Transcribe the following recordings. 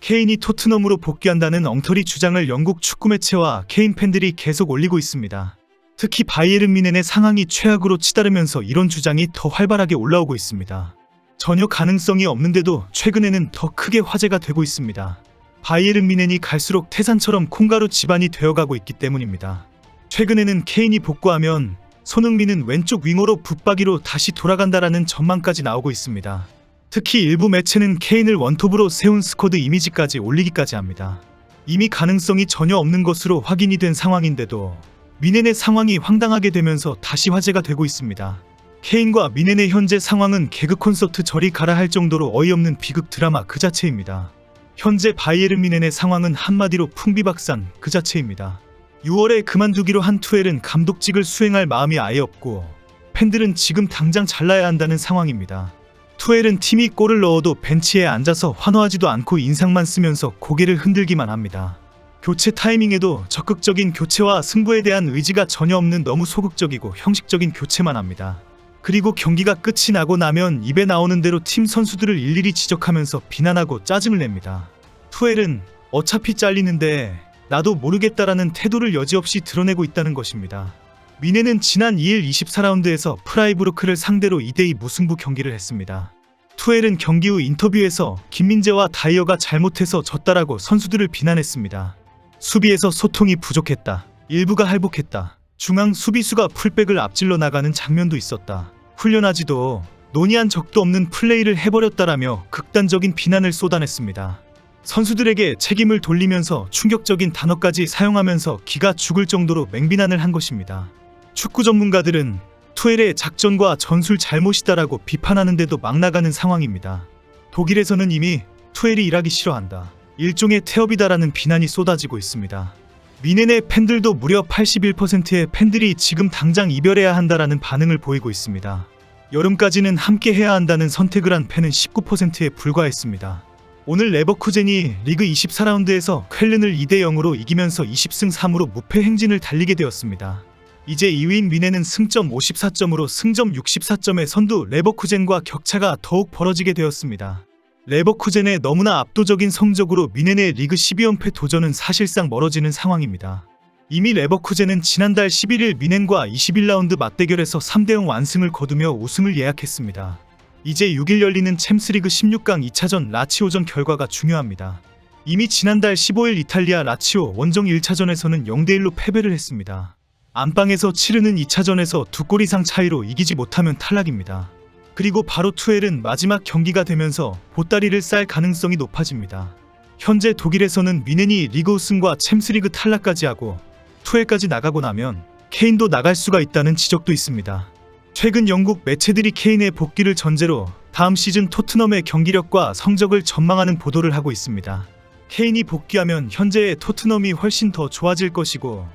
케인이 토트넘으로 복귀한다는 엉터리 주장을 영국 축구 매체와 케인 팬들이 계속 올리고 있습니다. 특히 바이에른 뮌헨의 상황이 최악으로 치달으면서 이런 주장이 더 활발하게 올라오고 있습니다. 전혀 가능성이 없는데도 최근에는 더 크게 화제가 되고 있습니다. 바이에른 뮌헨이 갈수록 태산처럼 콩가루 집안이 되어가고 있기 때문입니다. 최근에는 케인이 복구하면 손흥민은 왼쪽 윙어로 붙박이로 다시 돌아간다라는 전망까지 나오고 있습니다. 특히 일부 매체는 케인을 원톱으로 세운 스쿼드 이미지까지 올리기까지 합니다. 이미 가능성이 전혀 없는 것으로 확인이 된 상황인데도 뮌헨의 상황이 황당하게 되면서 다시 화제가 되고 있습니다. 케인과 뮌헨의 현재 상황은 개그 콘서트 저리 가라 할 정도로 어이없는 비극 드라마 그 자체입니다. 현재 바이에른 뮌헨의 상황은 한마디로 풍비박산 그 자체입니다. 6월에 그만두기로 한 투헬은 감독직을 수행할 마음이 아예 없고 팬들은 지금 당장 잘라야 한다는 상황입니다. 투헬은 팀이 골을 넣어도 벤치에 앉아서 환호하지도 않고 인상만 쓰면서 고개를 흔들기만 합니다. 교체 타이밍에도 적극적인 교체와 승부에 대한 의지가 전혀 없는 너무 소극적이고 형식적인 교체만 합니다. 그리고 경기가 끝이 나고 나면 입에 나오는 대로 팀 선수들을 일일이 지적하면서 비난하고 짜증을 냅니다. 투헬은 어차피 잘리는데 나도 모르겠다라는 태도를 여지없이 드러내고 있다는 것입니다. 뮌헨은 지난 2일 24라운드에서 프라이부르크를 상대로 2대2 무승부 경기를 했습니다. 투헬은 경기 후 인터뷰에서 김민재와 다이어가 잘못해서 졌다라고 선수들을 비난했습니다. 수비에서 소통이 부족했다. 일부가 할복했다. 중앙 수비수가 풀백을 앞질러 나가는 장면도 있었다. 훈련하지도 논의한 적도 없는 플레이를 해버렸다라며 극단적인 비난을 쏟아냈습니다. 선수들에게 책임을 돌리면서 충격적인 단어까지 사용하면서 기가 죽을 정도로 맹비난을 한 것입니다. 축구 전문가들은 투헬의 작전과 전술 잘못이다라고 비판하는데도 막 나가는 상황입니다. 독일에서는 이미 투헬이 일하기 싫어한다. 일종의 태업이다라는 비난이 쏟아지고 있습니다. 뮌헨의 팬들도 무려 81%의 팬들이 지금 당장 이별해야 한다라는 반응을 보이고 있습니다. 여름까지는 함께 해야 한다는 선택을 한 팬은 19%에 불과했습니다. 오늘 레버쿠젠이 리그 24라운드에서 쾰른을 2대0으로 이기면서 20승 3무로 무패 행진을 달리게 되었습니다. 이제 2위인 뮌헨은 승점 54점으로 승점 64점의 선두 레버쿠젠과 격차가 더욱 벌어지게 되었습니다. 레버쿠젠의 너무나 압도적인 성적으로 뮌헨의 리그 12연패 도전은 사실상 멀어지는 상황입니다. 이미 레버쿠젠은 지난달 11일 뮌헨과 21라운드 맞대결에서 3대0 완승을 거두며 우승을 예약했습니다. 이제 6일 열리는 챔스리그 16강 2차전 라치오전 결과가 중요합니다. 이미 지난달 15일 이탈리아 라치오 원정 1차전에서는 0대1로 패배를 했습니다. 안방에서 치르는 2차전에서 2골 이상 차이로 이기지 못하면 탈락입니다. 그리고 바로 투헬은 마지막 경기가 되면서 보따리를 쌀 가능성이 높아집니다. 현재 독일에서는 뮌헨이 리그 우승과 챔스리그 탈락까지 하고 투헬까지 나가고 나면 케인도 나갈 수가 있다는 지적도 있습니다. 최근 영국 매체들이 케인의 복귀를 전제로 다음 시즌 토트넘의 경기력과 성적을 전망하는 보도를 하고 있습니다. 케인이 복귀하면 현재의 토트넘이 훨씬 더 좋아질 것이고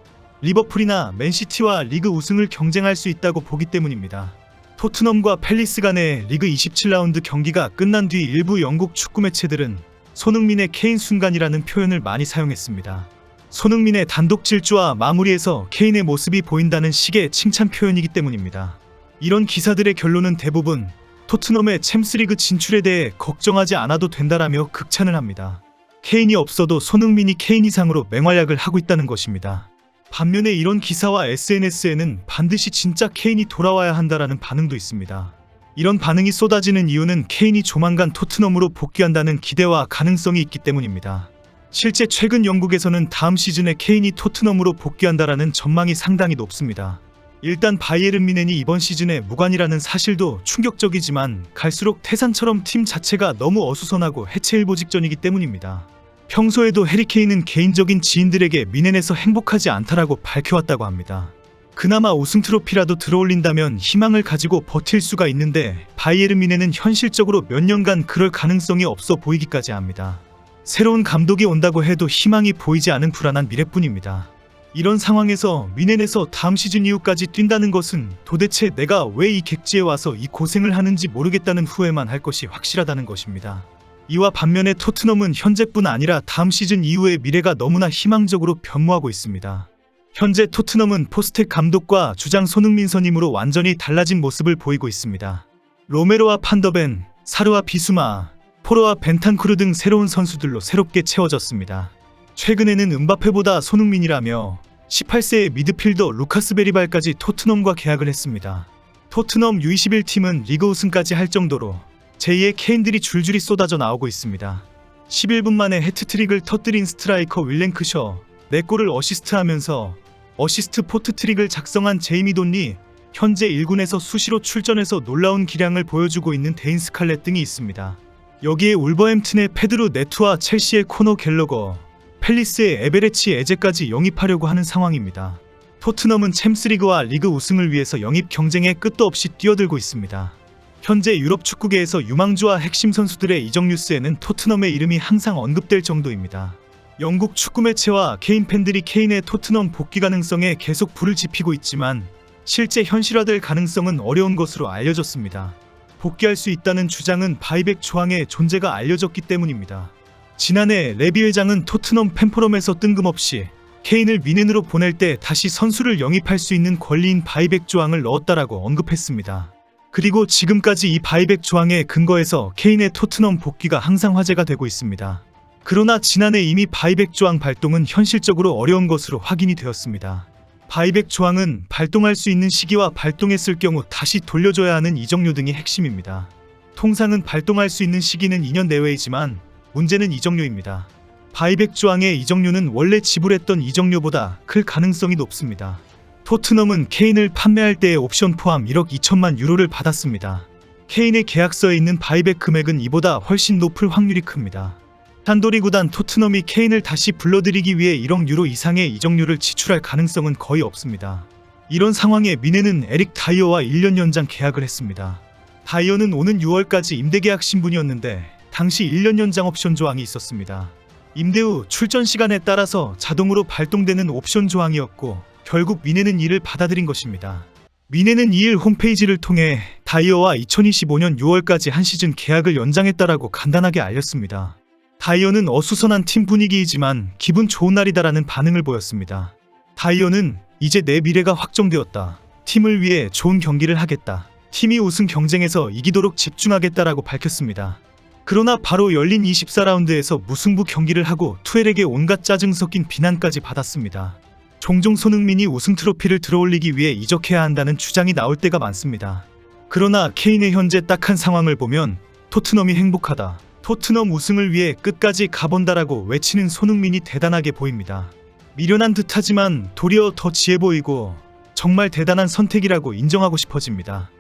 리버풀이나 맨시티와 리그 우승을 경쟁할 수 있다고 보기 때문입니다. 토트넘과 팰리스 간의 리그 27라운드 경기가 끝난 뒤 일부 영국 축구 매체들은 손흥민의 케인 순간이라는 표현을 많이 사용했습니다. 손흥민의 단독 질주와 마무리에서 케인의 모습이 보인다는 식의 칭찬 표현이기 때문입니다. 이런 기사들의 결론은 대부분 토트넘의 챔스리그 진출에 대해 걱정하지 않아도 된다라며 극찬을 합니다. 케인이 없어도 손흥민이 케인 이상으로 맹활약을 하고 있다는 것입니다. 반면에 이런 기사와 SNS에는 반드시 진짜 케인이 돌아와야 한다라는 반응도 있습니다. 이런 반응이 쏟아지는 이유는 케인이 조만간 토트넘으로 복귀한다는 기대와 가능성이 있기 때문입니다. 실제 최근 영국에서는 다음 시즌에 케인이 토트넘으로 복귀한다라는 전망이 상당히 높습니다. 일단 바이에른 뮌헨이 이번 시즌에 무관이라는 사실도 충격적이지만 갈수록 태산처럼 팀 자체가 너무 어수선하고 해체일보 직전이기 때문입니다. 평소에도 해리케인은 개인적인 지인들에게 뮌헨에서 행복하지 않다라고 밝혀왔다고 합니다. 그나마 우승 트로피라도 들어올린다면 희망을 가지고 버틸 수가 있는데 바이에른 뮌헨은 현실적으로 몇 년간 그럴 가능성이 없어 보이기까지 합니다. 새로운 감독이 온다고 해도 희망이 보이지 않은 불안한 미래뿐입니다. 이런 상황에서 뮌헨에서 다음 시즌 이후까지 뛴다는 것은 도대체 내가 왜 이 객지에 와서 이 고생을 하는지 모르겠다는 후회만 할 것이 확실하다는 것입니다. 이와 반면에 토트넘은 현재뿐 아니라 다음 시즌 이후의 미래가 너무나 희망적으로 변모하고 있습니다. 현재 토트넘은 포스텍 감독과 주장 손흥민 선임으로 완전히 달라진 모습을 보이고 있습니다. 로메로와 판더벤, 사르와 비수마, 포로와 벤탄쿠르 등 새로운 선수들로 새롭게 채워졌습니다. 최근에는 음바페보다 손흥민이라며 18세의 미드필더 루카스 베리발까지 토트넘과 계약을 했습니다. 토트넘 U21팀은 리그 우승까지 할 정도로 제2의 케인들이 줄줄이 쏟아져 나오고 있습니다. 11분 만에 해트트릭을 터뜨린 스트라이커 윌랭크셔 4골을 어시스트하면서 어시스트 포트트릭을 작성한 제이미 돈리, 현재 1군에서 수시로 출전해서 놀라운 기량을 보여주고 있는 데인 스칼렛 등이 있습니다. 여기에 울버햄튼의 페드루 네투와 첼시의 코너 갤러거, 팰리스의 에베레치 에제까지 영입하려고 하는 상황입니다. 토트넘은 챔스리그와 리그 우승을 위해서 영입 경쟁에 끝도 없이 뛰어들고 있습니다. 현재 유럽 축구계에서 유망주와 핵심 선수들의 이적 뉴스에는 토트넘의 이름이 항상 언급될 정도입니다. 영국 축구 매체와 케인 팬들이 케인의 토트넘 복귀 가능성에 계속 불을 지피고 있지만 실제 현실화될 가능성은 어려운 것으로 알려졌습니다. 복귀할 수 있다는 주장은 바이백 조항의 존재가 알려졌기 때문입니다. 지난해 레비 회장은 토트넘 팬포럼에서 뜬금없이 케인을 미넨으로 보낼 때 다시 선수를 영입할 수 있는 권리인 바이백 조항을 넣었다라고 언급했습니다. 그리고 지금까지 이 바이백 조항에 근거해서 케인의 토트넘 복귀가 항상 화제가 되고 있습니다. 그러나 지난해 이미 바이백 조항 발동은 현실적으로 어려운 것으로 확인이 되었습니다. 바이백 조항은 발동할 수 있는 시기와 발동했을 경우 다시 돌려줘야 하는 이적료 등이 핵심입니다. 통상은 발동할 수 있는 시기는 2년 내외이지만 문제는 이적료입니다. 바이백 조항의 이적료는 원래 지불했던 이적료보다 클 가능성이 높습니다. 토트넘은 케인을 판매할 때의 옵션 포함 1억 2천만 유로를 받았습니다. 케인의 계약서에 있는 바이백 금액은 이보다 훨씬 높을 확률이 큽니다. 산도리 구단 토트넘이 케인을 다시 불러들이기 위해 1억 유로 이상의 이적료를 지출할 가능성은 거의 없습니다. 이런 상황에 미넨은 에릭 다이어와 1년 연장 계약을 했습니다. 다이어는 오는 6월까지 임대계약 신분이었는데 당시 1년 연장 옵션 조항이 있었습니다. 임대 후 출전 시간에 따라서 자동으로 발동되는 옵션 조항이었고 결국 미넨은 이를 받아들인 것입니다. 미넨은 2일 홈페이지를 통해 다이어와 2025년 6월까지 한 시즌 계약을 연장했다라고 간단하게 알렸습니다. 다이어는 어수선한 팀 분위기이지만 기분 좋은 날이다라는 반응을 보였습니다. 다이어는 이제 내 미래가 확정되었다. 팀을 위해 좋은 경기를 하겠다. 팀이 우승 경쟁에서 이기도록 집중하겠다라고 밝혔습니다. 그러나 바로 열린 24라운드에서 무승부 경기를 하고 투엘에게 온갖 짜증 섞인 비난까지 받았습니다. 종종 손흥민이 우승 트로피를 들어올리기 위해 이적해야 한다는 주장이 나올 때가 많습니다. 그러나 케인의 현재 딱한 상황을 보면 토트넘이 행복하다. 토트넘 우승을 위해 끝까지 가본다라고 외치는 손흥민이 대단하게 보입니다. 미련한 듯하지만 도리어 더 지혜 보이고 정말 대단한 선택이라고 인정하고 싶어집니다.